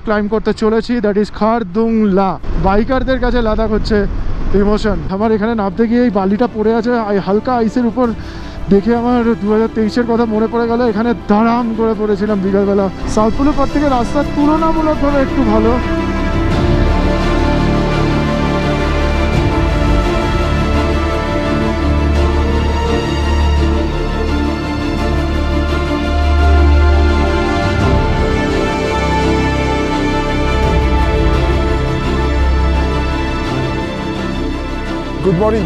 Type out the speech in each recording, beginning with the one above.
Climb করতে চলেছি, that is Khardungla. বাইকারদের কাছে লাদাখ হচ্ছে ইমোশন। আমার এখানে নামতে গিয়ে এই বালিটা পড়ে আছে হালকা আইসের উপর, দেখে আমার 2023-এর কথা মনে পড়ে গেল। এখানে দাঁড়াম করে পড়েছিলাম বিকালবেলা। সাউথ পোলের পর থেকে রাস্তা তুলনামূলকভাবে একটু ভালো।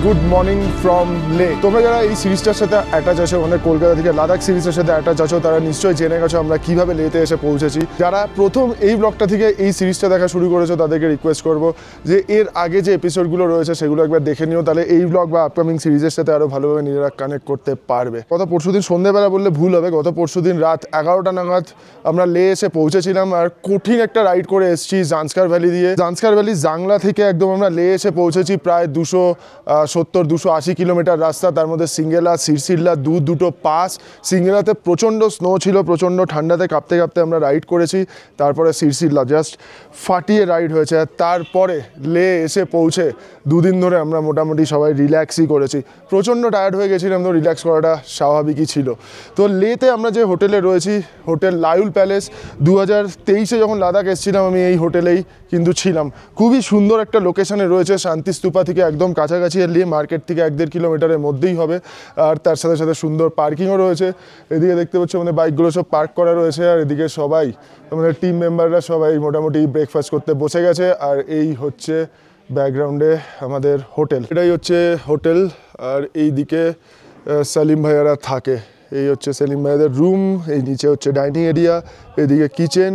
গুড মর্নিং ফ্রম লে। তোমরা যারা এই সিরিজটার সাথে অ্যাটাচ আছো, মানে কলকাতা থেকে লাদাখ সিরিজের সাথে অ্যাটাচ আছো, তারা নিশ্চয়ই জেনে গেছো আমরা কিভাবে লেতে এসে পৌঁছেছি। যারা প্রথম এই ব্লগটা থেকে এই সিরিজটা দেখা শুরু করেছো তাদেরকে রিকোয়েস্ট করবো যে এর আগে যে এপিসোডগুলো রয়েছে সেগুলো একবার দেখে নিও, তাহলে এই ব্লগ বা আপকামিং সিরিজের সাথে আরও ভালোভাবে নিজেরা কানেক্ট করতে পারবে। গত পরশুদিন সন্ধ্যেবেলা বললে ভুল হবে, গত পরশুদিন রাত 11টা নাগাদ আমরা লে এসে পৌঁছেছিলাম। আর কঠিন একটা রাইড করে এসেছি জান্সকার ভ্যালি দিয়ে। জান্সকার ভ্যালি জাংলা থেকে একদম আমরা লে এসে পৌঁছেছি প্রায় 270-280 কিলোমিটার রাস্তা। তার মধ্যে সিঙ্গেলা, সিরসিল্লা দুটো পাস। সিঙ্গেলাতে প্রচণ্ড স্নো ছিল, প্রচণ্ড ঠান্ডাতে কাঁপতে কাঁপতে আমরা রাইড করেছি। তারপরে সিরসিল্লা জাস্ট ফাটিয়ে রাইড হয়েছে। তারপরে লে এসে পৌঁছে দুদিন ধরে আমরা মোটামুটি সবাই রিল্যাক্সই করেছি। প্রচণ্ড টায়ার্ড হয়ে গেছিলাম, তো রিল্যাক্স করাটা স্বাভাবিকই ছিল। তো লেতে আমরা যে হোটেলে রয়েছি, হোটেল লায়ুল প্যালেস, 2023-এ যখন লাদাখ এসেছিলাম আমি এই হোটেলেই কিন্তু ছিলাম। খুবই সুন্দর একটা লোকেশনে রয়েছে, শান্তিস্তূপা থেকে একদম কাছাকাছি, লে মার্কেট থেকে 1-1.5 কিলোমিটারের মধ্যেই হবে। আর তার সাথে সাথে সুন্দর পার্কিংও রয়েছে। এদিকে দেখতে পাচ্ছি আমাদের বাইকগুলো সব পার্ক করা রয়েছে, আর এদিকে সবাই আমাদের টিম মেম্বাররা সবাই মোটামুটি ব্রেকফাস্ট করতে বসে গেছে। আর এই হচ্ছে ব্যাকগ্রাউন্ডে আমাদের হোটেল, এটাই হচ্ছে হোটেল। আর এই দিকে সালিম ভাইয়ারা থাকে, এই হচ্ছে সেলিম ভাইয়াদের রুম। এই নিচে হচ্ছে ডাইনিং এরিয়া, এদিকে কিচেন।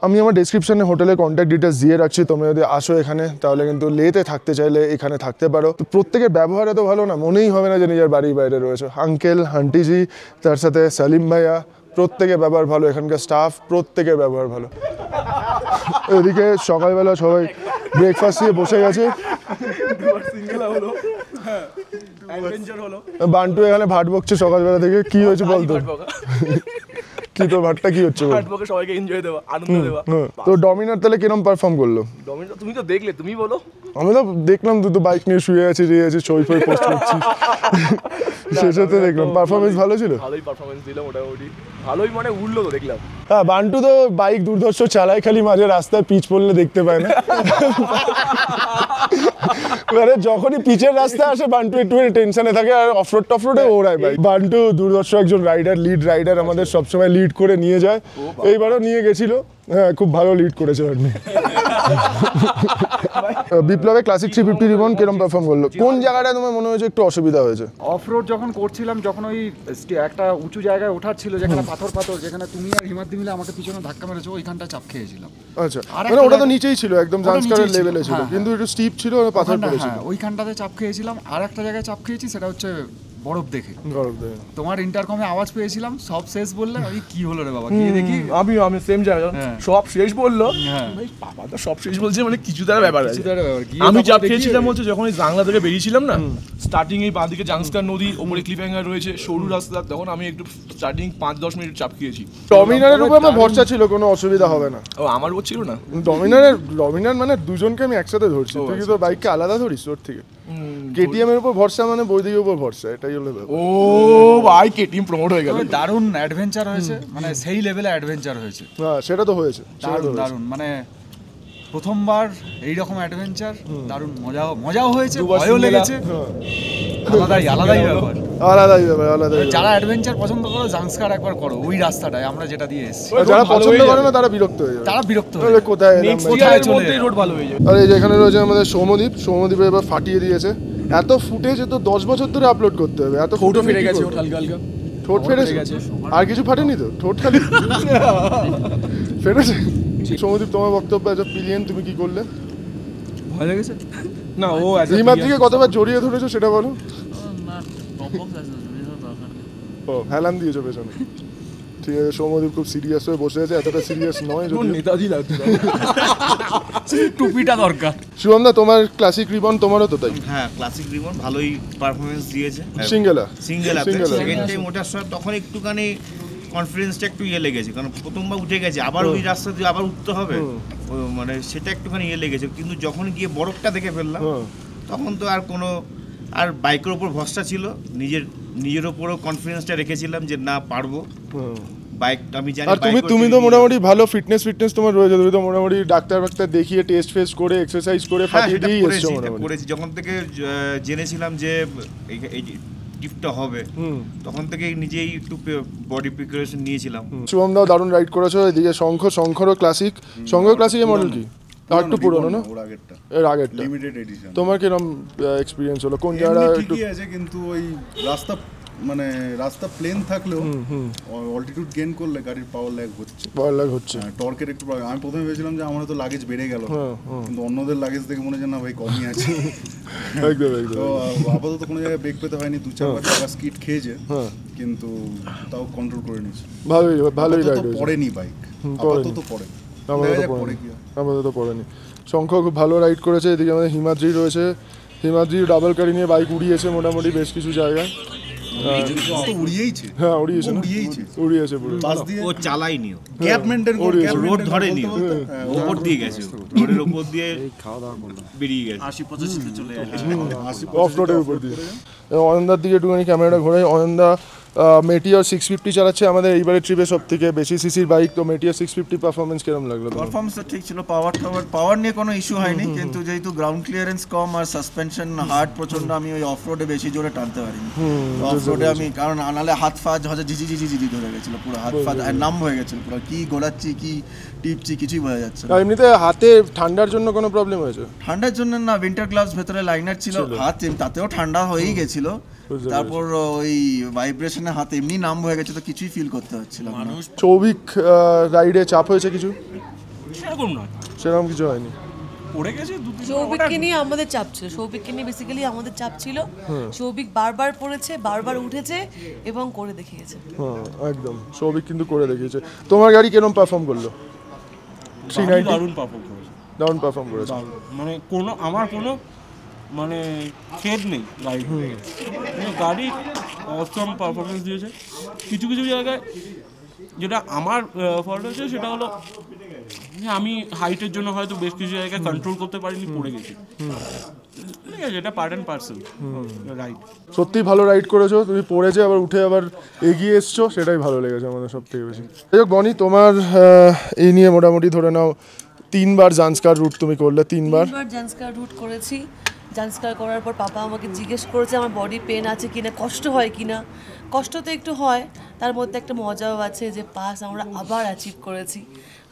আমি আমার ডেসক্রিপশনে হোটেলের কন্ট্যাক্ট ডিটেলস দিয়ে রাখছি, তোমরা যদি আসো এখানে তাহলে কিন্তু লেতে থাকতে চাইলে এখানে থাকতে পারো। তো প্রত্যেকের ব্যবহার এত ভালো না, মনেই হবে না যে নিজের বাড়ির বাইরে রয়েছে। আঙ্কেল, আন্টিজি, তার সাথে সালিম ভাইয়া, প্রত্যেকের ব্যবহার ভালো। এখানকার স্টাফ প্রত্যেকের ব্যবহার ভালো। এদিকে সকালবেলা সবাই ব্রেকফাস্ট দিয়ে বসে গেছে। বান্টু এখানে ভাট বকছে সকালবেলা থেকে। কি হয়েছে বলতো? কি তোর ভাটটা কি হচ্ছে? সবাইকে এনজয় দেওয়া, আনন্দ দেওয়া। তো ডমিনার তাহলে কিরম পারফর্ম করলো? ডমিনার তুমি তো দেখলে, তুমি বলো। আমি তো দেখলাম তুই তো বাইক নিয়ে শুয়ে আছিস, ছবি পোস্ট করছিস। শেষে দেখলাম পারফরমেন্স ভালো ছিল। ভালোই পারফরমেন্স দিল মোটামুটি, ভালোই মানে উঠলো তো দেখলাম। হ্যাঁ, বান্টু তো বাইক দুর্ধর্ষ চালায়, খালি মাঝে রাস্তায় পিচ পড়লে দেখতে পায় না। মানে যখনই পিচের রাস্তা আসে বান্টু একটু টেনশনে থাকে, আর অফরোড টফরোডে ওড়ায় বাইক। বান্টু দুর্ধর্ষ একজন রাইডার, লিড রাইডার, আমাদের সবসময় লিড করে নিয়ে যায়। এইবারও নিয়ে গেছিল। হ্যাঁ, খুব ভালো লিড করেছে আপনি। বিপ্লবে ক্লাসিক 350 রিবন কিরম পারফর্ম করলো? কোন জায়গাটায় তোমার মনে হয়েছে একটু অসুবিধা হয়েছে? অফরোড যখন করছিলাম, যখন ওই একটা উঁচু জায়গায় ওঠার ছিল, যেখানে পাথর, যেখানে তুমি আর হিমাদ্রি মিলে আমাকে পিছনে ধাক্কা মেরেছো, ওইখানটা চাপ খেয়েছিলাম। আচ্ছা, মানে ওটা তো নিচেই ছিল, একদম জান্সকারের লেভেলে ছিল, কিন্তু একটু স্টিপ ছিল, পাথর পড়েছিল। ওইখানটাতে চাপ খেয়েছিলাম। আর একটা জায়গায় চাপ খেয়েছি, সেটা হচ্ছে বরফ দেখে। তোমার ইন্টারকমে আওয়াজ পেয়েছিলাম, সব শেষ বললে। আমি কি হলো রে বাবা, গিয়ে দেখি আমি সেম জায়গা, সব শেষ বললো। ভাই বাবা তো সব শেষ বলছে, মানে কিছু তার ব্যাপার আছে। আমি চাপ খেয়েছিলাম হচ্ছে যখন এই জাংলা থেকে বেরিয়েছিলাম না, স্টার্টিং এই বাঁদিকে জাংস্কার নদী, ওপরে ক্লিফ হ্যাঙ্গার রয়েছে, সরু রাস্তা, তখন আমি একটু স্টার্টিং 5-10 মিনিট চাপ খেয়েছি। ডমিনারের উপর আমার ভরসা ছিল, কোনো অসুবিধা হবে না। ও আমার উপর ছিল না। ডমিনার মানে দুজনকে আমি একসাথে ধরছি, তুই কি তোর বাইককে আলাদা ধরিস ওর থেকে? কেটিএম এর উপর ভরসা মানে বৈদিকের উপর ভরসা, এটাই হলো ব্যাপার। ও ভাই, কেটিএম প্রমোট হয়ে গেল। দারুণ অ্যাডভেঞ্চার হয়েছে, মানে সেই লেভেলে অ্যাডভেঞ্চার হয়েছে। হ্যাঁ, সেটা তো হয়েছে, দারুণ। মানে প্রথমবার এইরকম অ্যাডভেঞ্চার, দারুণ মজাও হয়েছে, ভয়ও লেগেছে। আলাদাই ব্যাপার। যারা অ্যাডভেঞ্চার পছন্দ করো, জাংস্কার একবার করো, ওই রাস্তাটায় আমরা যেটা দিয়ে এসেছি। যারা পছন্দ করে না তারা বিরক্ত হয়ে যাবে, কোথায় রোড ভালো হয়ে যাবে। আর এই যে এখানে রয়েছে আমাদের সৌমদীপ এবার ফাটিয়ে দিয়েছে। এত ফুটেজ তো 10 বছর ধরে আপলোড করতে হবে। এত ফটো ফেটে গেছে, হালকা ঠোঁট ফেটেছে, আর কিছু ফাটেনি তো, ঠোঁট খালি ফেটেছে। সৌমদীপ, তোমার বক্তব্য আছে পিলিয়ন, তুমি কি করলে? ভয় লেগেছে না? ও হিমাদ্রিকে কতবার জড়িয়ে ধরেছো সেটা বলো। ও হেলান দিয়েছো পেছনে, ঠিক আছে। সৌমদীপ খুব সিরিয়াস হয়ে বসে আছে, এতটা সিরিয়াস নয়, নেতাজি লাগছে। টুপিটা দরকার। শুভমদা, তোমার ক্লাসিক রিবন, তোমারও তো তাই? হ্যাঁ, ক্লাসিক রিবন ভালোই পারফরমেন্স দিয়েছে। সিঙ্গেলা সেকেন্ড টাইম ওঠার সময় তখন একটুখানি কনফিডেন্সটা একটু লেগেছে, কারণ প্রথমবার উঠে গেছে, আবার ওই রাস্তা দিয়ে আবার উঠতে হবে, মানে সেটা একটুখানি লেগেছে। কিন্তু যখন গিয়ে বরফটা দেখে ফেললাম তখন তো আর কোনো, আর বাইকের ওপর ভরসা ছিল, নিজের ওপরও কনফিডেন্সটা রেখেছিলাম যে না পারবো। বাইক আমি জানি। আর তুমি তো মোটামুটি ভালো ফিটনেস তোমার রয়েছে, তুমি তো মোটামুটি ডাক্তার দেখিয়ে টেস্ট ফেস্ট করে এক্সারসাইজ করে ফাটিয়ে দিয়ে এসছো মোটামুটি। করেছি যখন থেকে জেনেছিলাম যে এই গিফটটা হবে, তখন থেকে নিজেই একটু বডি প্রিপারেশন নিয়েছিলাম। শুভম দাও দারুণ রাইড করেছো। এদিকে শঙ্খরও ক্লাসিক ক্লাসিকের মডেল কি আর একটু পুরনো না, এর আগেরটা লিমিটেড এডিশন। তোমার কিরকম এক্সপিরিয়েন্স হলো? কোন জায়গাটা একটু ঠিকই আছে, কিন্তু ওই রাস্তা প্লেন থাকলেও অল্টিটিউড গেইন করলে গাড়ির পাওয়ার ল্যাগ হচ্ছে, টর্কের একটু প্রবলেম। আমি প্রথমে ভেবেছিলাম যে আমার তো লাগেজ বেড়ে গেল, কিন্তু অন্যদের লাগেজ দেখে মনে হচ্ছে না ভাই কমই আছে। তো আপাতত কোনো জায়গায় ব্রেক পেতে হয়নি, 2-4 বার স্কিড খেয়েছে, কিন্তু তাও কন্ট্রোল করে নিয়েছে। ভালোই রাইড হয়েছে। পড়েনি বাইক, আপাতত পড়েনি। শঙ্খ খুব ভালো রাইড করেছে। এদিকে আমাদের হিমাদ্রি রয়েছে, হিমাদ্রি ডাবল গাড়ি নিয়ে বাইক উড়িয়েছে মোটামুটি বেশ কিছু জায়গায়। উড়িয়েছে পুরো। ও চালাইনি, ক্যাব মেইনটেইন করে, রোড ধরেনি, উপর দিয়ে গেছে, রোডের উপর দিয়ে বেরিয়ে গেছে 80-85 তে চলে যাচ্ছে অফ রোডের উপর দিয়ে। অনন্দার দিকে একটুখানি ক্যামেরাটা ঘোরাই। অনন্দা মেটিওর 650 চালাচ্ছে আমাদের এইবারের ট্রিপে সব থেকে বেশি সিসির বাইক। তো মেটিওর 650 পারফরমেন্স কিরকম লাগলো? পারফরমেন্স তো ঠিক ছিল, পাওয়ার নিয়ে কোনো ইস্যু হয়নি, কিন্তু যেহেতু গ্রাউন্ড ক্লিয়ারেন্স কম আর সাসপেনশন হার্ড প্রচন্ড, আমি ওই অফ রোডে বেশি জোরে টানতে পারিনি। অফ রোডে আমি, কারণ আনালে হাত ফাজ হচ্ছে ঝিঝি ধরে গেছিল, পুরো হাত ফাজ নাম হয়ে গেছিল, পুরো কি গোলাচ্ছি কি টিপছি কিছুই বোঝা যাচ্ছে না। এমনিতে হাতে ঠান্ডার জন্য কোনো প্রবলেম হয়েছে? ঠান্ডার জন্য না, উইন্টার গ্লাভস ভেতরে লাইনার ছিল, হাত তাতেও ঠান্ডা হয়েই গেছিল। তারপর ওই ভাইব্রেশনে হাত এমনি নাম হয়ে গেছে, তো কিছুই ফিল করতে হচ্ছিল না। সৌভিক রাইডে চাপ হয়েছে কিছু? সেরকম কিছু হয়নি। সৌভিককে নিয়ে আমাদের চাপ ছিল, সৌভিককে নিয়ে বেসিক্যালি আমাদের চাপ ছিল। সৌভিক বারবার পড়েছে, বারবার উঠেছে এবং করে দেখিয়েছে। একদম সৌভিক কিন্তু করে দেখিয়েছে। তোমার গাড়ি কিরকম পারফর্ম করলো? 390 দারুণ পারফর্ম করেছে। মানে আমার কোনো মানে খেদ নেই গাড়ি অসম পারফরমেন্স দিয়েছে। কিছু জায়গায় যেটা আমার ফল্ট হয়েছে সেটা হলো আমি হাইটের জন্য হয়তো বেশ কিছু জায়গায় কন্ট্রোল করতে পারিনি, পড়ে গেছি। ঠিক আছে, এটা পার্ট অ্যান্ড পার্সেল রাইড। সত্যি ভালো রাইড করেছো তুমি, পড়েছে আবার উঠে আবার এগিয়ে এসছো, সেটাই ভালো লেগেছে আমাদের সব থেকে বেশি। যাই হোক বনি, তোমার এই নিয়ে মোটামুটি ধরে নাও 3বার জান্সকার রুট তুমি করলে। 3বার জান্সকার রুট করেছি। জান্সকার করার পর পাপা আমাকে জিজ্ঞেস করেছে আমার বডি পেন আছে কিনা, কষ্ট হয় কিনা। কষ্ট তো একটু হয়, তার মধ্যে একটা মজাও আছে যে পাস আমরা আবার অ্যাচিভ করেছি।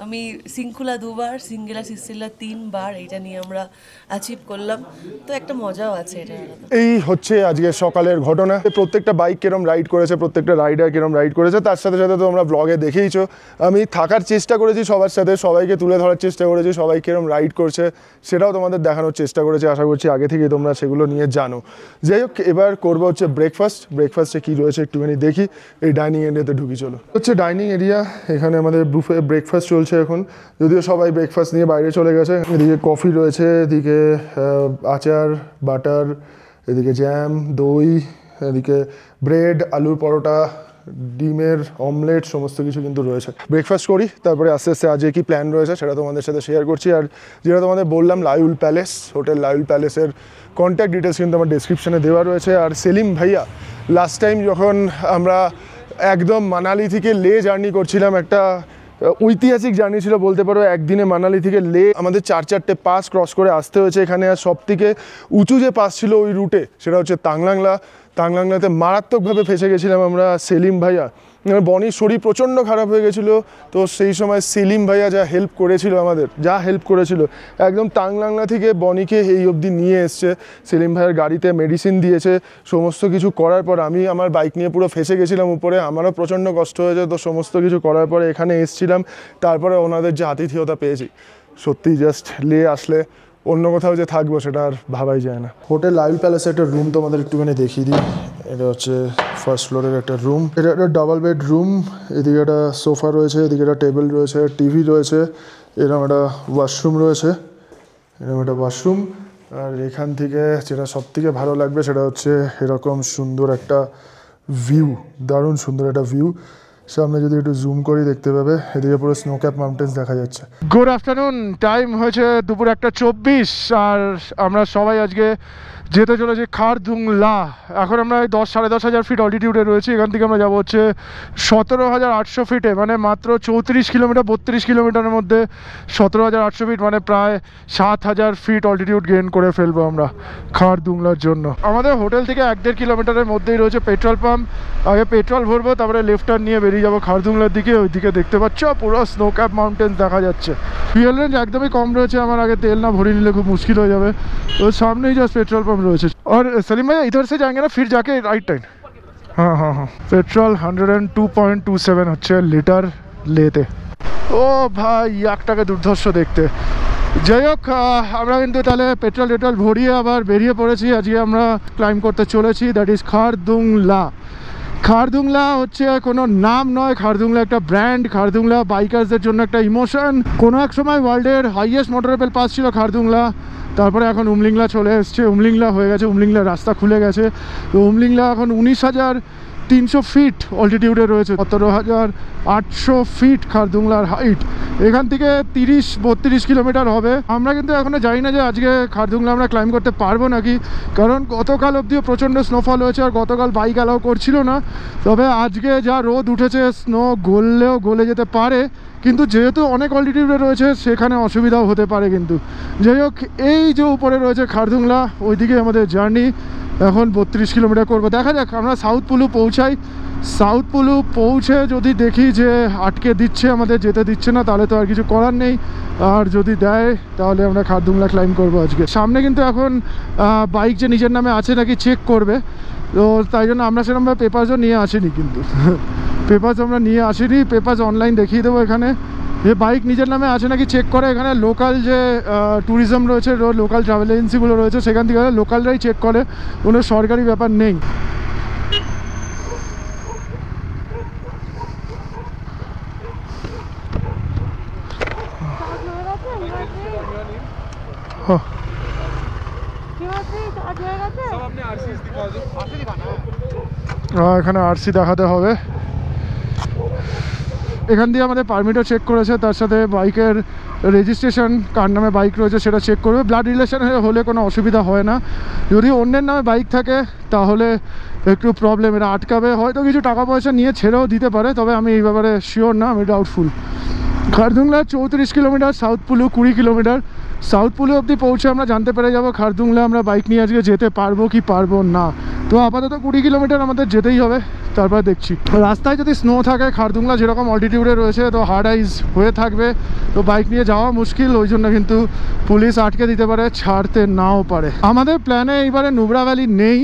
আমি সিঙ্কুলা 2বার, সিঙ্গেলা সিসিলা 3বার, এইটা নিয়ে আমরা অ্যাচিভ করলাম, তো একটা মজাও আছে এটা। এই হচ্ছে আজকে সকালের ঘটনা। প্রত্যেকটা বাইক কিরম রাইড করেছে, প্রত্যেকটা রাইডার কিরম রাইড করেছে, তার সাথে সাথে তো আমরা ব্লগে দেখেইছো। আমি থাকার চেষ্টা করেছি সবার সাথে, সবাইকে তুলে ধরার চেষ্টা করেছি, সবাই কিরম রাইড করছে সেটাও তোমাদের দেখানোর চেষ্টা করেছি। আশা করছি আগে থেকেই তোমরা সেগুলো নিয়ে জানো। যাই হোক, এবার করবো হচ্ছে ব্রেকফাস্টে কী রয়েছে একটুখানি দেখি। এই ডাইনিং এরিয়াতে ঢুকি চলো। হচ্ছে ডাইনিং এরিয়া, এখানে আমাদের বুফে ব্রেকফাস্ট চলছে এখন, যদিও সবাই ব্রেকফাস্ট নিয়ে বাইরে চলে গেছে। এদিকে কফি রয়েছে, এদিকে আচার, বাটার, এদিকে জ্যাম, দই, এদিকে ব্রেড, আলুর পরোটা, ডিমের অমলেট, সমস্ত কিছু কিন্তু রয়েছে। ব্রেকফাস্ট করি, তারপরে আস্তে আস্তে আজকে কী প্ল্যান রয়েছে সেটা তোমাদের সাথে শেয়ার করছি। আর যেটা তোমাদের বললাম, লায়ুল প্যালেস, হোটেল লায়ুল প্যালেসের কন্ট্যাক্ট ডিটেলস কিন্তু আমার ডেসক্রিপশানে দেওয়া রয়েছে। আর সেলিম ভাইয়া লাস্ট টাইম যখন আমরা একদম মানালি থেকে লে জার্নি করছিলাম, একটা ঐতিহাসিক জার্নি ছিল বলতে পারো। একদিনে মানালি থেকে লে আমাদের 4-4টে পাস ক্রস করে আসতে হয়েছে এখানে। আর সব থেকে উঁচু যে পাস ছিল ওই রুটে সেটা হচ্ছে তাংলাংলাতে মারাত্মকভাবে ফেসে গেছিলাম আমরা। সেলিম ভাইয়া, বনির শরীর প্রচণ্ড খারাপ হয়ে গেছিলো, তো সেই সময় সেলিম ভাইয়া যা হেল্প করেছিল একদম টাংলাংলা থেকে বনিকে এই অবধি নিয়ে এসছে। সেলিম ভাইয়ের গাড়িতে মেডিসিন দিয়েছে, সমস্ত কিছু করার পর আমি আমার বাইক নিয়ে পুরো ফেসে গেছিলাম উপরে, আমারও প্রচণ্ড কষ্ট হয়েছে। তো সমস্ত কিছু করার পরে এখানে এসছিলাম, তারপরে ওনাদের যে আতিথেয়তা পেয়েছি, সত্যি জাস্ট লে আসলে অন্য কোথাও যে থাকবো সেটা আর ভাবাই যায় না। হোটেল লায়ুল প্যালেসে একটা রুম তোমাদের একটুখানি দেখিয়ে দিই। এটা হচ্ছে ফার্স্ট ফ্লোরের একটা রুম, এটা একটা ডাবল বেড রুম। এদিকে একটা সোফা রয়েছে, এদিকে একটা টেবিল রয়েছে, টিভি রয়েছে, এরকম একটা ওয়াশরুম রয়েছে, আর এখান থেকে যেটা সব থেকে ভালো লাগবে সেটা হচ্ছে এরকম সুন্দর একটা ভিউ, দারুণ সুন্দর একটা ভিউ। সামনে যদি একটু জুম করি দেখতে পাবে এদিকে পুরো স্নো ক্যাপ মাউন্টেন্স দেখা যাচ্ছে। গুড আফটারনুন, টাইম হয়েছে দুপুর 1:24 আর আমরা সবাই আজকে যেতে চলেছি খারদুংলা। এখন আমরা 10-10,500 ফিট অল্টিটিউডে রয়েছি। এখান থেকে আমরা যাবো হচ্ছে 17,800 ফিটে, মানে মাত্র 34 কিলোমিটার 32 কিলোমিটারের মধ্যে 17,800 ফিট, মানে প্রায় 7,000 ফিট অল্টিটিউড গেইন করে ফেলবো আমরা খারদুংলার জন্য। আমাদের হোটেল থেকে 1-1.5 কিলোমিটারের মধ্যেই রয়েছে পেট্রোল পাম্প। আগে পেট্রোল ভরবো, তারপরে লেফট টার্ন নিয়ে বেরিয়ে যাবো খারদুংলার দিকে। ওইদিকে দেখতে পাচ্ছ পুরো স্নো ক্যাপ মাউন্টেন্স দেখা যাচ্ছে। ফুয়েল রেঞ্জ একদমই কম রয়েছে আমার, আগে তেল না ভরিয়ে নিলে খুব মুশকিল হয়ে যাবে। ওর সামনেই জাস্ট পেট্রোল পাম্প রয়েছে। और सलीम भैया इधर से जाएंगे ना फिर जाके राइट टाइम। हाँ हाँ हाँ, पेट्रोल 102.27 হচ্ছে লিটার লেতে। ও ভাই একটাকে দুর্ধর্ষ দেখতে। যাই হোক, আমরা কিন্তু তাহলে পেট্রোল টেট্রোল ভরিয়ে আবার বেরিয়ে পড়েছি। আজকে আমরা ক্লাইম করতে চলেছি, দ্যাট ইজ খারদুংলা। খারদুংলা হচ্ছে কোনো নাম নয়, খারদুংলা একটা ব্র্যান্ড। খারদুংলা বাইকার্সদের জন্য একটা ইমোশন। কোনো এক সময় ওয়ার্ল্ডের হাইয়েস্ট মোটরেবল পাস ছিল খারদুংলা, তারপরে এখন উমলিংলা চলে এসছে, উমলিংলা হয়ে গেছে, উমলিংলা রাস্তা খুলে গেছে। তো উমলিংলা এখন 19,300 ফিট অল্টিটিউডে রয়েছে, 17,800 ফিট খারদুংলার হাইট। এখান থেকে 30-32 কিলোমিটার হবে। আমরা কিন্তু এখনও জানি না যে আজকে খারদুংলা আমরা ক্লাইম করতে পারবো নাকি, কারণ গতকাল অবধিও প্রচণ্ড স্নোফল হয়েছে আর গতকাল বাইক অ্যালাউ করছিল না। তবে আজকে যা রোদ উঠেছে, স্নো গললেও গলে যেতে পারে, কিন্তু যেহেতু অনেক অল্টিটিউডে রয়েছে সেখানে অসুবিধাও হতে পারে। কিন্তু যাই হোক, এই যে উপরে রয়েছে খারদুংলা, ওইদিকে আমাদের জার্নি। এখন 32 কিলোমিটার করবো, দেখা যাক। আমরা সাউথ পুলু পৌঁছাই, সাউথ পুলু পৌঁছে যদি দেখি যে আটকে দিচ্ছে, আমাদের যেতে দিচ্ছে না, তাহলে তো আর কিছু করার নেই। আর যদি দেয় তাহলে আমরা খারদুংলা ক্লাইম করবো আজকে। সামনে কিন্তু এখন বাইক যে নিজের নামে আছে নাকি চেক করবে, তো তাই জন্য আমরা সেরকমভাবে পেপারসও নিয়ে আসিনি। কিন্তু পেপারস আমরা নিয়ে আসিনি, পেপারস অনলাইন দেখিয়ে দেবো। এখানে যে বাইক নিজের নামে আছে নাকি চেক করে, এখানে লোকাল যে ট্যুরিজম রয়েছে, লোকাল ট্রাভেল এজেন্সিগুলো রয়েছে, সেখান থেকে লোকালরাই চেক করে, কোনো সরকারি ব্যাপার নেই। এখানে আরসি দেখাতে হবে। এখান দিয়ে আমাদের পারমিটও চেক করেছে, তার সাথে বাইকের রেজিস্ট্রেশন, কার নামে বাইক রয়েছে সেটা চেক করবে। ব্লাড রিলেশন হলে কোনো অসুবিধা হয় না। যদি অন্যের নামে বাইক থাকে তাহলে একটু প্রবলেম, এটা আটকাবে, হয়তো কিছু টাকা পয়সা নিয়ে ছেড়েও দিতে পারে, তবে আমি এই ব্যাপারে শিওর না, আমি ডাউটফুল। খারদুংলা 34 কিলোমিটার, সাউথ পুলু 20 কিলোমিটার। সাউথ পুলু অবধি পৌঁছে আমরা জানতে পেরে যাবো খারদুংলা আমরা বাইক নিয়ে আজকে যেতে পারবো কি পারবো না। তো আপাতত 20 কিলোমিটার আমাদের যেতেই হবে, তারপর দেখছি। রাস্তায় যদি স্নো থাকে, খারদুংলা যেরকম অল্টিটিউডে রয়েছে, তো হার্ড আইস হয়ে থাকবে, তো বাইক নিয়ে যাওয়া মুশকিল। ওই জন্য কিন্তু পুলিশ আটকে দিতে পারে, ছাড়তে নাও পারে। আমাদের প্ল্যানে এইবারে নুব্রা ভ্যালি নেই,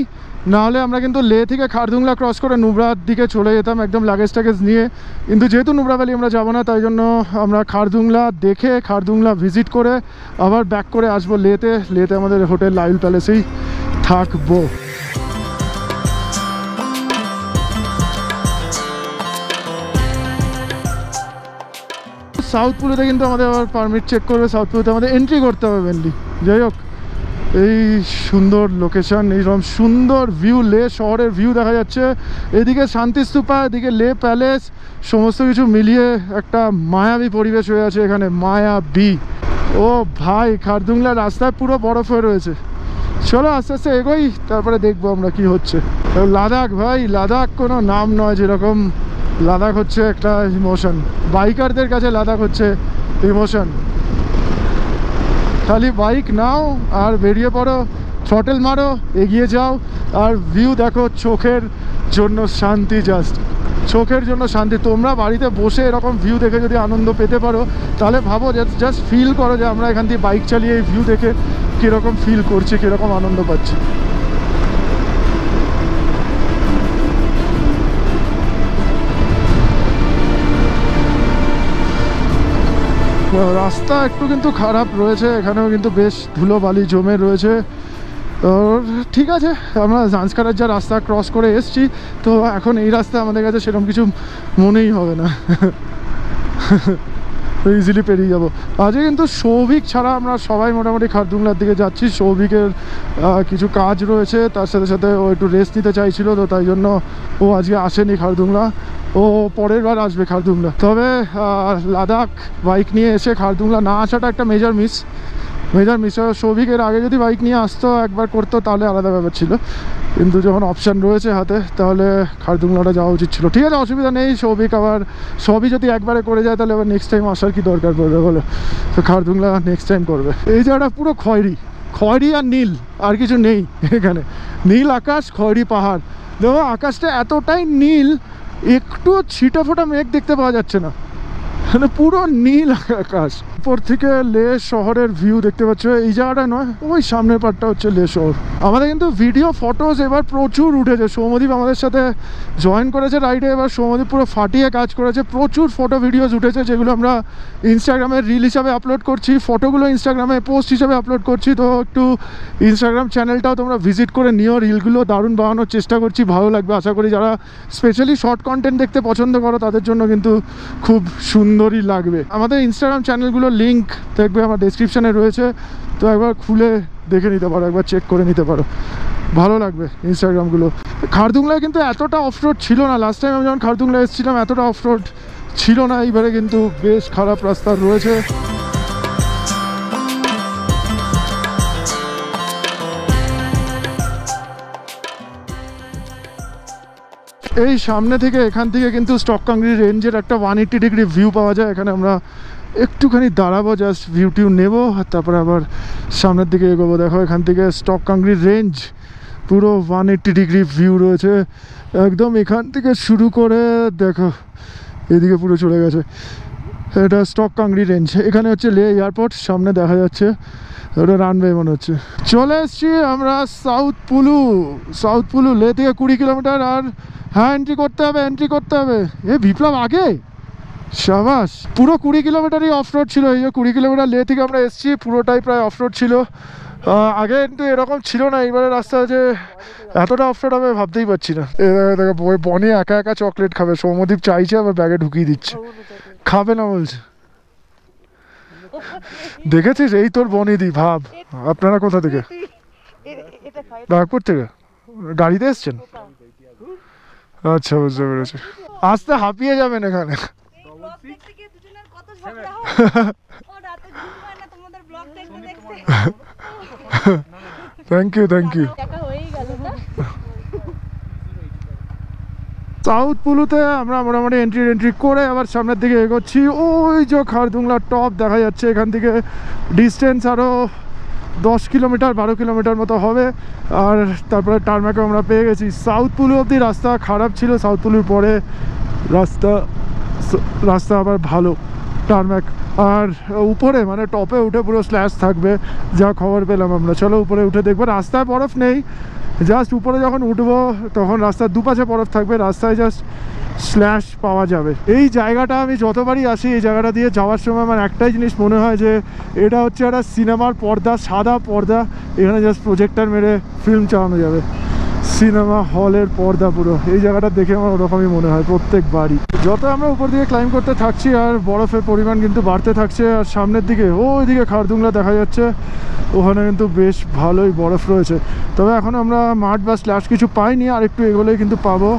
নাহলে আমরা কিন্তু লে থেকে খারদুংলা ক্রস করে নুব্রার দিকে চলে যেতাম একদম লাগেজ টাগেজ নিয়ে। কিন্তু যেহেতু নুব্রা ভ্যালি আমরা যাবো না, তাই জন্য আমরা খারদুংলা দেখে, খারদুংলা ভিজিট করে আবার ব্যাক করে আসবো লেতে। লেতে আমাদের হোটেল লাইল প্যালেসেই থাকবো। সাউথ পুলুতে কিন্তু আমাদের আবার পারমিট চেক করবে, সাউথ পুলুতে আমাদের এন্ট্রি করতে হবে মেনলি। যাই হোক, এই সুন্দর লোকেশন, এইরকম সুন্দর ভিউ, লে শহরের ভিউ দেখা যাচ্ছে। এদিকে শান্তিস্তূপা, এদিকে লে প্যালেস, সমস্ত কিছু মিলিয়ে একটা মায়াবী পরিবেশ হয়ে আছে এখানে, মায়াবী। ও ভাই, খারদুংলার রাস্তায় পুরো বরফ হয়ে রয়েছে। চলো আস্তে আস্তে এগোই, তারপরে দেখবো আমরা কি হচ্ছে। লাদাখ ভাই, লাদাখ কোনো নাম নয়, যেরকম লাদাখ হচ্ছে একটা ইমোশন। বাইকারদের কাছে লাদাখ হচ্ছে ইমোশন। খালি বাইক নাও আর বেরিয়ে পড়ো, থ্রটেল মারো, এগিয়ে যাও, আর ভিউ দেখো। চোখের জন্য শান্তি, জাস্ট চোখের জন্য শান্তি। তোমরা বাড়িতে বসে এরকম ভিউ দেখে যদি আনন্দ পেতে পারো, তাহলে ভাবো, জাস্ট ফিল করো যে আমরা এখান থেকে বাইক চালিয়ে এই ভিউ দেখে কীরকম ফিল করছি, কীরকম আনন্দ পাচ্ছি। রাস্তা একটু কিন্তু খারাপ রয়েছে, এখানেও কিন্তু বেশ ধুলো বালি জমে রয়েছে। তো ঠিক আছে, আমরা জাঞ্জকারের যা রাস্তা ক্রস করে এসছি, তো এখন এই রাস্তা আমাদের কাছে সেরকম কিছু মনেই হবে না, ইজিলি পেরিয়ে যাবো। আজকে কিন্তু সৌভিক ছাড়া আমরা সবাই মোটামুটি খারদুংলার দিকে যাচ্ছি। সৌভিকের কিছু কাজ রয়েছে, তার সাথে সাথে ও একটু রেস্ট নিতে চাইছিল, তো তাই জন্য ও আজকে আসেনি খারদুংলা। ও পরের বার আসবে খারদুংলা। তবে লাদাখ বাইক নিয়ে এসে খারদুংলা না আসাটা একটা মেজর মিস। সৌভিকের আগে যদি বাইক নিয়ে আসতো একবার করতো তাহলে আলাদা ব্যাপার ছিল, কিন্তু যখন অপশান রয়েছে হাতে তাহলে খারদুংলাটা যাওয়া উচিত ছিল। ঠিক আছে, অসুবিধা নেই। সৌভিক আবার সবই যদি একবারে করে যায় তাহলে আবার নেক্সট টাইম আসার কি দরকার পড়বে বলে, তো খারদুংলা নেক্সট টাইম করবে। এই জায়গাটা পুরো খয়েরি আর নীল, আর কিছু নেই এখানে। নীল আকাশ, খয়েরি পাহাড়। দেখো আকাশটা এতটাই নীল, একটু ছিটা ফোটা মেঘ দেখতে পাওয়া যাচ্ছে না, মানে পুরো নীল আকাশ। উপর থেকে লে শহরের ভিউ দেখতে পাচ্ছ। এই জায়গাটা নয়, ওই সামনের পার্টটা হচ্ছে লে শহর। আমাদের কিন্তু ভিডিও ফটোস এবার প্রচুর উঠেছে। সৌমদীপ আমাদের সাথে জয়েন করেছে রাইডে। এবার সৌমদীপ পুরো ফাটিয়ে কাজ করেছে, প্রচুর ফটো ভিডিওস উঠেছে যেগুলো আমরা ইনস্টাগ্রামে রিল হিসাবে আপলোড করছি, ফটোগুলো ইনস্টাগ্রামে পোস্ট হিসাবে আপলোড করছি। তো একটু ইনস্টাগ্রাম চ্যানেলটাও তোমরা ভিজিট করে নিও। রিলগুলো দারুণ বানানোর চেষ্টা করছি, ভালো লাগবে আশা করি। যারা স্পেশালি শর্ট কন্টেন্ট দেখতে পছন্দ করো তাদের জন্য কিন্তু খুব সুন্দরই লাগবে। আমাদের ইনস্টাগ্রাম চ্যানেলগুলো লিঙ্ক দেখবে আমার ডেসক্রিপশানে রয়েছে, তো একবার খুলে দেখে নিতে পারো, একবার চেক করে নিতে পারো, ভালো লাগবে ইনস্টাগ্রামগুলো। খারদুংলায় কিন্তু এতটা অফরোড ছিল না, লাস্ট টাইম আমি যখন খারদুংলায় এসেছিলাম এতটা অফরোড ছিল না। এইবারে কিন্তু বেশ খারাপ রাস্তা রয়েছে। এই সামনে থেকে এখান থেকে কিন্তু স্টককাংরি রেঞ্জের একটা 180 ডিগ্রি ভিউ পাওয়া যায়। এখানে আমরা একটুখানি দাঁড়াবো, জাস্ট ভিউ টিউ নেবো, আর তারপরে আবার সামনের দিকে এগোবো। দেখো এখান থেকে স্টককাংরি রেঞ্জ পুরো 180 ডিগ্রি ভিউ রয়েছে একদম। এখান থেকে শুরু করে দেখো এদিকে পুরো চলে গেছে। এটা স্টককাংরি রেঞ্জ। এখানে হচ্ছে লে এয়ারপোর্ট, সামনে দেখা যাচ্ছে ওটা রানওয়ে মনে হচ্ছে। চলে এসছি আমরা সাউথ পুলু। লে থেকে 20 কিলোমিটার। আর হ্যাঁ, এন্ট্রি করতে হবে। এ বিপ্লব আগে, সাবাস। পুরো 20 কিলোমিটারই অফরোড ছিল। এই যে 20 কিলোমিটার লে থেকে আমরা এসেছি, পুরোটাই প্রায় অফরোড ছিল। আগে কিন্তু এরকম ছিল না। এইবারে রাস্তা যে এতটা অফরোড হবে ভাবতেই পারছি না। দেখো বনি একা চকলেট খাবে, সৌমদীপ চাইছে, আবার ব্যাগে ঢুকিয়ে দিচ্ছে। খাবে না বলছে, দেখেছিস? এই তোর বনিদি। ভাব আপনারা কোথা থেকে? ব্যাগপুর থেকে গাড়িতে এসছেন? আচ্ছা, বুঝতে পেরেছি। আসতে হাঁপিয়ে যাবেন এখানে। Thank you. সাউথ পুলুতে আমরা মোটামুটি এন্ট্রি করে আবার সামনের দিকে এগোচ্ছি। ওই যে খারদুংলার টপ দেখা যাচ্ছে। এখান থেকে ডিস্টেন্স আরও 10 কিলোমিটার 12 কিলোমিটার মতো হবে। আর তারপরে টারম্যাকও আমরা পেয়ে গেছি। সাউথ পুলু অবধি রাস্তা খারাপ ছিল, সাউথ পুলুর পরে রাস্তা আবার ভালো, টারম্যাক। আর উপরে মানে টপে উঠে পুরো স্ল্যাশ থাকবে, যা খবর পেলাম আমরা। চলো উপরে উঠে দেখবো। রাস্তায় বরফ নেই, জাস্ট উপরে যখন উঠবো তখন রাস্তার দুপাশে বরফ থাকবে, রাস্তায় জাস্ট স্ল্যাশ পাওয়া যাবে। এই জায়গাটা আমি যতবারই আসি এই জায়গাটা দিয়ে যাওয়ার সময় আমার একটাই জিনিস মনে হয় যে এটা হচ্ছে একটা সিনেমার পর্দা, সাদা পর্দা। এখানে জাস্ট প্রজেক্টর মেরে ফিল্ম চালানো যাবে, সিনেমা হলের পর্দা পুরো। এই জায়গাটা দেখে আমার ওরকমই মনে হয় প্রত্যেকবারই। যত আমরা উপর দিকে ক্লাইম্ব করতে থাকছি আর বরফের পরিমাণ কিন্তু বাড়তে থাকছে। আর সামনের দিকে ওইদিকে খারদুংলা দেখা যাচ্ছে, ওখানে কিন্তু বেশ ভালোই বরফ রয়েছে। তবে এখন আমরা মাঠ বা স্ল্যাশ কিছু পাইনি, আর একটু এগোলেই কিন্তু পাবো।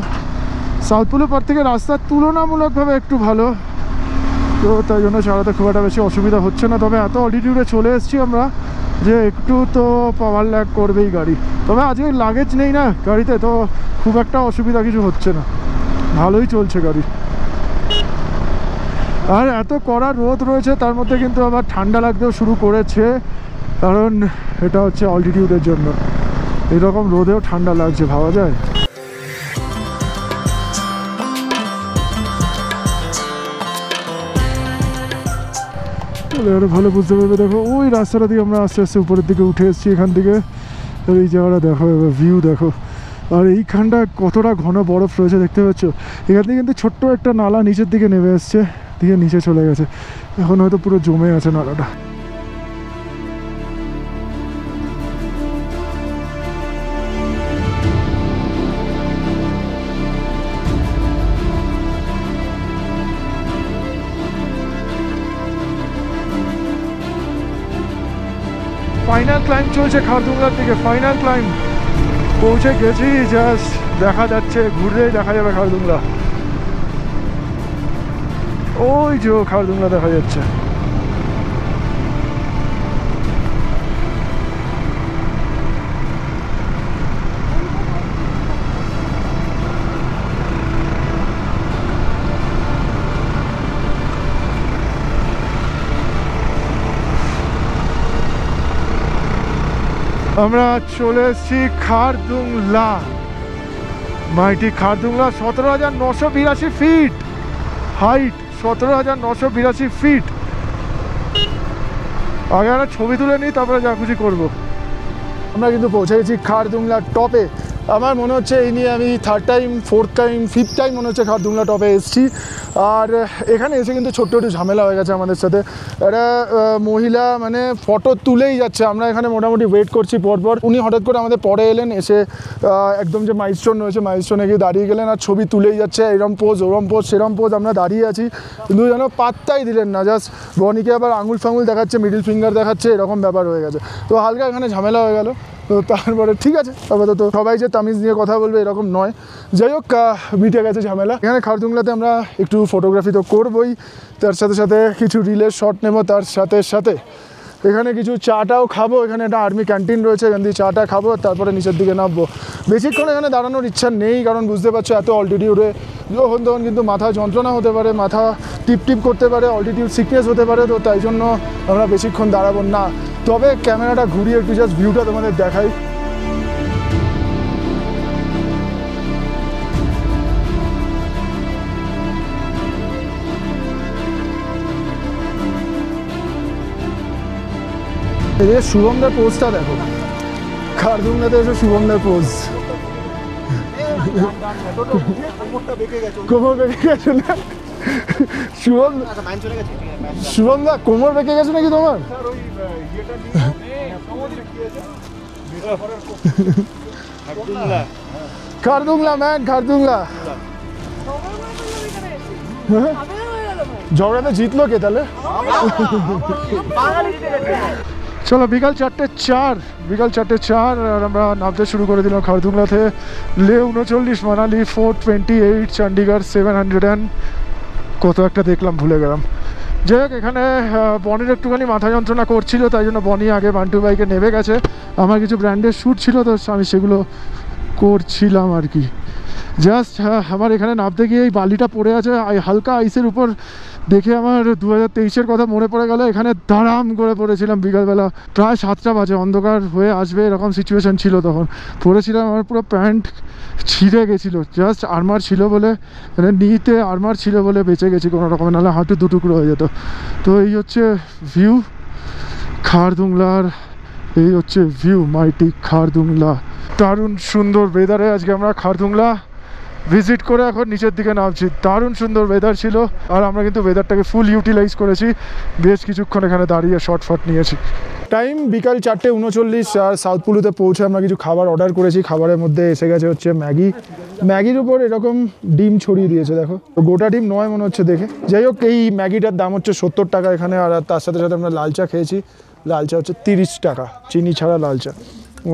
সাউথ পুলের পর থেকে রাস্তা তুলনামূলকভাবে একটু ভালো, তো তাই জন্য চালাতে খুব একটা বেশি অসুবিধা হচ্ছে না। তবে এত অল্টিটিউডে চলে এসেছি আমরা যে একটু তো পাওয়ার ল্যাগ করবেই গাড়ি। তবে আজকে লাগেজ নেই না গাড়িতে, তো খুব একটা অসুবিধা কিছু হচ্ছে না, ভালোই চলছে গাড়ি। আর এত কড়া রোদ রয়েছে, তার মধ্যে কিন্তু আবার ঠান্ডা লাগতেও শুরু করেছে, কারণ এটা হচ্ছে অল্টিটিউডের জন্য। এরকম রোদেও ঠান্ডা লাগছে, ভাবা যায়। আরো ভালো বুঝতে পারবে। দেখো ওই রাস্তাটা দিয়ে আমরা আস্তে আস্তে উপরের দিকে উঠে এসেছি। এখান থেকে এই জায়গাটা দেখো, এবার ভিউ দেখো। আর এইখানটা কতটা ঘন বরফ রয়েছে দেখতে পাচ্ছ। এখান থেকে কিন্তু ছোট্ট একটা নালা নিচের দিকে নেমে এসছে, দিয়ে নিচে চলে গেছে। এখন হয়তো পুরো জমে আছে নালাটা। ফাইনাল ক্লাইম্ব চলছে খারদুংলার দিকে, ফাইনাল ক্লাইম্ব পৌঁছে গেছি। জাস্ট দেখা যাচ্ছে, ঘুরলেই দেখা যাবে খারদুংলা। ওই যে খারদুংলা দেখা যাচ্ছে। আমরা চলে এসেছি Khardung La, mighty Khardung La. 17,982 feet height, 17,982 feet. আগে আমরা ছবি তুলে নিই, তারপরে যা খুশি করবো। আমরা কিন্তু পৌঁছে গেছি খারদুংলা টপে। আমার মনে হচ্ছে এই নিয়ে আমি 3rd time 4th time 5th time মনে হচ্ছে খারদুংলা টপে এসেছি। আর এখানে এসে কিন্তু ছোট্ট একটু ঝামেলা হয়ে গেছে আমাদের সাথে। একটা মহিলা মানে ফটো তুলেই যাচ্ছে, আমরা এখানে মোটামুটি ওয়েট করছি পরপর। উনি হঠাৎ করে আমাদের পরে এলেন, এসে একদম যে মাইলস্টোন রয়েছে মাইলস্টোনে গিয়ে দাঁড়িয়ে গেলেন আর ছবি তুলেই যাচ্ছে। এরম পোজ ওরম পোজ সেরম পোজ, আমরা দাঁড়িয়ে আছি কিন্তু যেন পাত্তাই দিলেন না। জাস্ট বনিকে আবার আঙুল ফাঙুল দেখাচ্ছে, মিডিল ফিঙ্গার দেখাচ্ছে, এরকম ব্যাপার হয়ে গেছে। তো হালকা এখানে ঝামেলা হয়ে গেল। তো তারপরে ঠিক আছে, আপাতত সবাই যে তামিজ নিয়ে কথা বলবে এরকম নয়। যাই হোক, মিটে গেছে ঝামেলা। এখানে খারদুংলাতে আমরা একটু ফটোগ্রাফি তো করবোই, তার সাথে সাথে কিছু রিলের শট নেব। তার সাথে সাথে এখানে কিছু চাটাও খাবো। এখানে একটা আর্মি ক্যান্টিন রয়েছে, এখান দিয়ে চাটা খাবো, তারপরে নিচের দিকে নামবো। বেশিক্ষণ এখানে দাঁড়ানোর ইচ্ছা নেই, কারণ বুঝতে পারছো এত অল্টিটিউডে যখন তখন কিন্তু মাথা যন্ত্রণা হতে পারে, মাথা টিপ টিপ করতে পারে, অল্টিটিউড সিকনেস হতে পারে। তো তাই জন্য আমরা বেশিক্ষণ দাঁড়াবো না। তবে ক্যামেরাটা ঘুরিয়ে একটু জাস্ট ভিউটা তোমাদের দেখাই। এই শুভমদার পোজটা দেখো, খারদুংলাতে এসে শুভমদার পোজ। কোমর বেঁকে গেছে না শুভমদা? কোমর বেঁকে গেছে নাকি তোমার? খারদুংলা ম্যান, খারদুংলা। ঝগড়াতে জিতলো কে তাহলে? চলো, বিকাল 4:04 আর আমরা নামতে শুরু করে দিলাম খারদুংলাতে। লে 39, মানালি 428, চণ্ডীগড় 700 কত একটা দেখলাম, ভুলে গেলাম। যাই হোক, এখানে বনির একটুখানি মাথা যন্ত্রণা করছিল, তাই জন্য বনি আগে বান্টু বাইকে নেমে গেছে। আমার কিছু ব্র্যান্ডের শ্যুট ছিল, তো আমি সেগুলো করছিলাম আর কি। জাস্ট আমার এখানে নামতে গিয়ে এই বালিটা পড়ে আছে হালকা আইসের উপর, দেখে আমার 2023-এর কথা মনে পড়ে গেল। এখানে দাঁড়াম করে পড়েছিলাম বিকালবেলা, প্রায় 7টা বাজে, অন্ধকার হয়ে আসবে এরকম সিচুয়েশান ছিল তখন। পড়েছিলাম, আমার পুরো প্যান্ট ছিঁড়ে গেছিলো। জাস্ট আর্মার ছিল বলে, মানে নিতে আর্মার ছিল বলে বেঁচে গেছি কোনো রকমের, নাহলে হাঁটু দুটুকরো হয়ে যেত। তো এই হচ্ছে ভিউ খারদুংলার, এই হচ্ছে ভিউ মাইটি খারদুংলা। দারুণ সুন্দর ওয়েদারে আজকে আমরা খারদুংলা ভিজিট করে এখন নিচের দিকে নামছি। দারুণ সুন্দর ওয়েদার ছিল, আর আমরা কিন্তু ওয়েদারটাকে ফুল ইউটিলাইজ করেছি। বেশ কিছুক্ষণ এখানে দাঁড়িয়ে শর্ট নিয়েছি। টাইম বিকাল 4:39 আর সাউথ পুলুতে পৌঁছে আমরা কিছু খাবার অর্ডার করেছি। খাবারের মধ্যে এসে গেছে হচ্ছে ম্যাগির উপর এরকম ডিম ছড়িয়ে দিয়েছে, দেখো গোটা ডিম নয় মনে হচ্ছে দেখে। যাই হোক, এই ম্যাগিটার দাম হচ্ছে 70 টাকা এখানে। আর তার সাথে সাথে আমরা লাল চা খেয়েছি, লাল চা হচ্ছে 30 টাকা, চিনি ছাড়া লাল চা।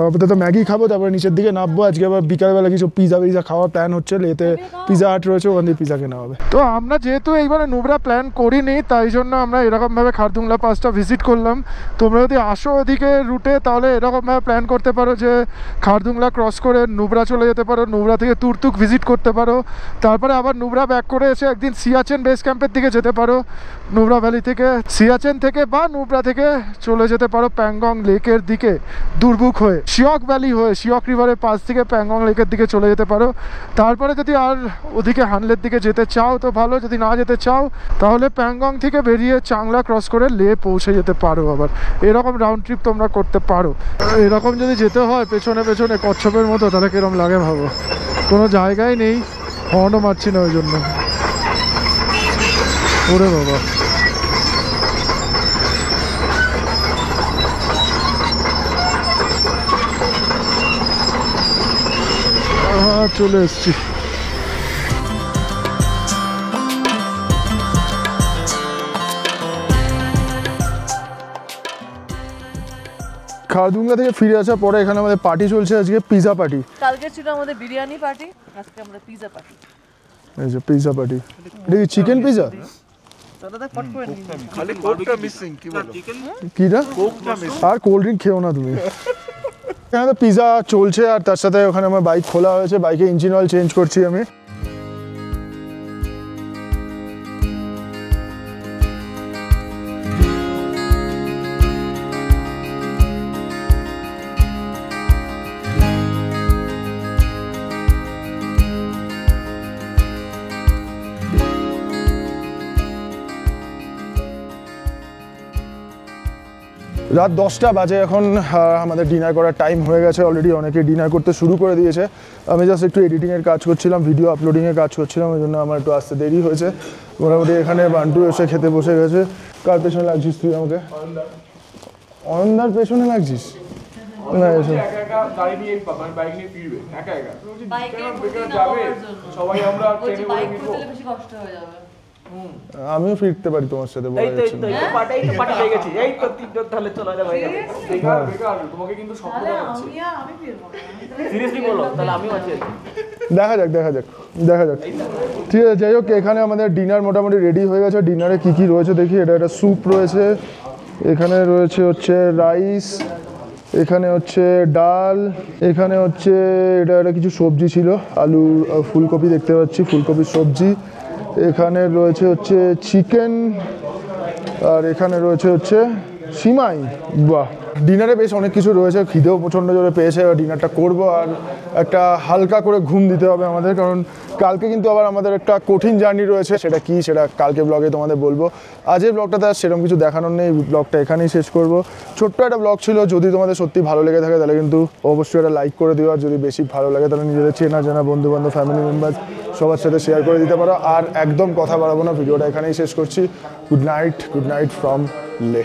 আপাতত ম্যাগি খাবো, তারপরে নিচের দিকে নামবো। আজকে আবার বিকালবেলা কিছু পিজা খাওয়ার প্ল্যান হচ্ছে। লেতে পিজা হাট রয়েছে, ওখান দিয়ে পিজা কেনা হবে। তো আমরা যেহেতু এইবারে নুব্রা প্ল্যান করিনি, তাই জন্য আমরা এরকমভাবে খারদুংলা পাসটা ভিজিট করলাম। তোমরা যদি আসো ওদিকে রুটে, তাহলে এরকমভাবে প্ল্যান করতে পারো যে খারদুংলা ক্রস করে নুব্রা চলে যেতে পারো, নুব্রা থেকে তুরতুক ভিজিট করতে পারো, তারপরে আবার নুব্রা ব্যাক করে এসে একদিন সিয়াচেন বেস ক্যাম্পের দিকে যেতে পারো। নুব্রা ভ্যালি থেকে, সিয়াচেন থেকে বা নুব্রা থেকে চলে যেতে পারো প্যাংগং লেকের দিকে দুর্বুক হয়ে, শিয়ক ভ্যালি হয়ে, শিয়ক রিভারের পাশ থেকে প্যাংগং লেকের দিকে চলে যেতে পারো। তারপরে যদি আর ওদিকে হানলের দিকে যেতে চাও তো ভালো, যদি না যেতে চাও তাহলে প্যাংগং থেকে বেরিয়ে চাংলা ক্রস করে লে পৌঁছে যেতে পারো। আবার এরকম রাউন্ড ট্রিপ তোমরা করতে পারো। এরকম যদি যেতে হয় পেছনে পেছনে কচ্ছপের মতো, তাহলে কিরম লাগে ভাবো। কোনো জায়গায় নেই, হর্নও মারছি না ওই জন্য। ওরে বাবা, চলে এসছি। খারদুংলা থেকে ফিরে আসার পরে এখানে আমাদের পার্টি চলছে, আজকে পিজা পার্টি। কালকে ছিল আমাদের বিরিয়ানি পার্টি, আজকে আমরা পিজা পার্টি। এই যে পিজা পার্টি। এটা কি চিকেন পিজা? দাদা ফট করে নিন খালি কোকটা মিসিং কি বলো কি না আর কোল্ড ড্রিঙ্ক খেও না তুমি এখানে তো পিজা চলছে আর তার সাথে ওখানে আমার বাইক খোলা হয়েছে বাইকে ইঞ্জিন অয়েল চেঞ্জ করছি আমি রাত 10টা বাজে এখন আমাদের ডিনার করার টাইম হয়ে গেছে অলরেডি অনেকে ডিনার করতে শুরু করে দিয়েছে আমি জাস্ট একটু এডিটিংয়ের কাজ করছিলাম ভিডিও আপলোডিংয়ের কাজ করছিলাম ওই জন্য আমার একটু আসতে দেরি হয়েছে মোটামুটি এখানে বান্টু এসে খেতে বসে গেছে কার পেছনে লাগছিস তুই আমাকে অনন্দার পেছনে লাগছিস না এসে আমিও ফিরতে পারি তোমার সাথে বলা যাচ্ছে না দেখা যাক ঠিক আছে যাই হোক এখানে আমাদের ডিনার মোটামুটি রেডি হয়ে গেছে ডিনারে কি কি রয়েছে দেখি এটা একটা স্যুপ রয়েছে এখানে রয়েছে হচ্ছে রাইস এখানে হচ্ছে ডাল এখানে হচ্ছে এটা একটা কিছু সবজি ছিল আলু ফুলকপি দেখতে পাচ্ছি ফুলকপির সবজি এখানে রয়েছে হচ্ছে চিকেন আর এখানে রয়েছে হচ্ছে সিমাই বাহ ডিনারে বেশ অনেক কিছু রয়েছে খিদেও প্রচণ্ড জোরে পেয়েছে ডিনারটা করব আর একটা হালকা করে ঘুম দিতে হবে আমাদের কারণ কালকে কিন্তু আবার আমাদের একটা কঠিন জার্নি রয়েছে সেটা কি সেটা কালকে ব্লগে তোমাদের বলবো আজের ব্লগটাতে আর সেরকম কিছু দেখানোর নেই ব্লগটা এখানেই শেষ করব ছোট্ট একটা ব্লগ ছিল যদি তোমাদের সত্যি ভালো লেগে থাকে তাহলে কিন্তু অবশ্যই একটা লাইক করে দিও আর যদি বেশি ভালো লাগে তাহলে নিজেদের চেনা জানা বন্ধুবান্ধব ফ্যামিলি মেম্বার সবার সাথে শেয়ার করে দিতে পারো আর একদম কথা বাড়াবো না ভিডিওটা এখানেই শেষ করছি গুড নাইট ফ্রম লে